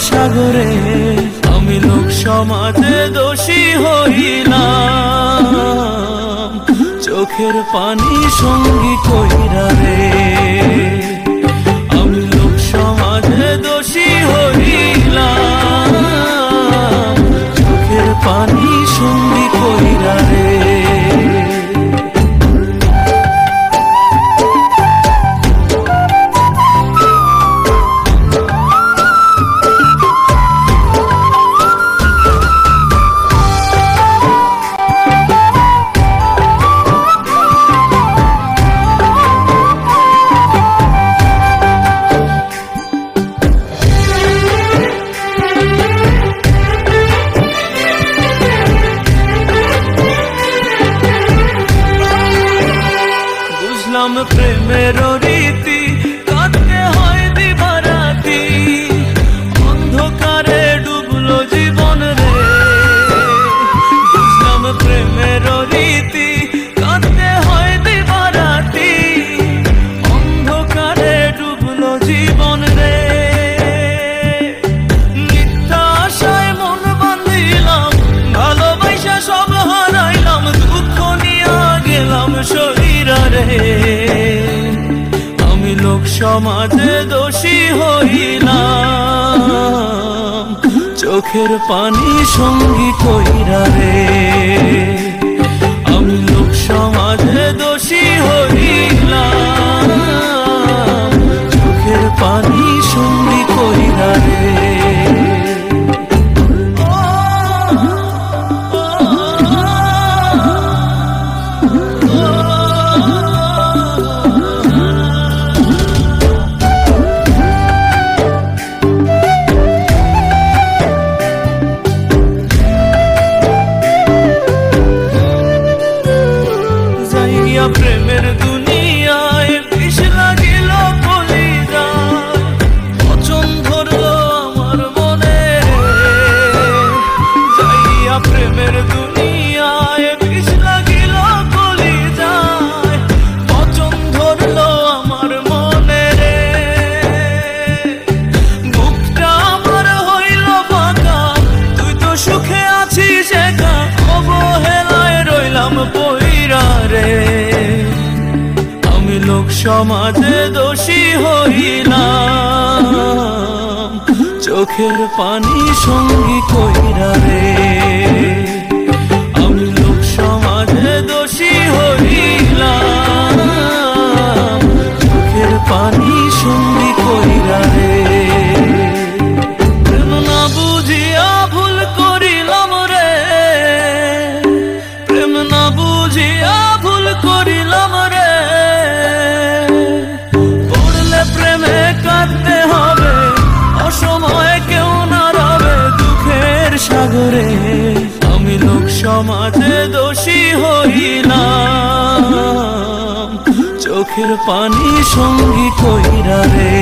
সাগরে আমি লোক সমাজে দোষী হইলাম, চোখের পানি সঙ্গী কইরা রে। আমি লোক সমাজে দোষী হইলাম, চোখের পানি সঙ্গী কইরা রে। প্রেমের রীতি কাটতে হয় দিবারাতি, অন্ধকারে ডুবলো জীবন রে। বুঝলাম প্রেমের রীতি কাটতে হয় দিবারাতি, অন্ধকারে ডুবলো জীবন রে। মিথ্যা আশায় মন বাঁধিলাম, ভালোবাসা সব হারাইলাম, দুঃখ নিয়া গেলাম শরীরা রে। আমি লোক সমাজে দোষী হইলাম, চোখের পানি সঙ্গী কইরা রে। আমি লোক সমাজে দোষী হইলাম, চোখের পানি সঙ্গী কইরা রে। প্রেমের দুনিয়ায় বিষ লাগিল কলিজায়, পচন ধরলো আমার মনে। যাইয়া প্রেমের দুনিয়ায় বিষ লাগিল কলিজায়, পচন ধরলো আমার মনে রে। বুকটা আমার হইল ফাঁকা, তুই তো সুখে আছিস একা, অবহেলায় রইলাম পইরা রে। আমি লোক সমাজে দোষী হইলাম, চোখের পানি সঙ্গী কইরা রে। আমি লোক সমাজে দোষী হইলাম, চোখের পানি সঙ্গী কইরা রে। প্রেম না বুঝিয়া ভুল করিলাম রে, প্রেম না বুঝিয়া ভুল করিলাম রে। পড়লে প্রেমে কাঁদতে হবে, অসময়ে কেউ না রবে দুঃখের সাগরে। আমি লোক সমাজে দোষী হইলাম, চোখের পানি সঙ্গী কইরা রে।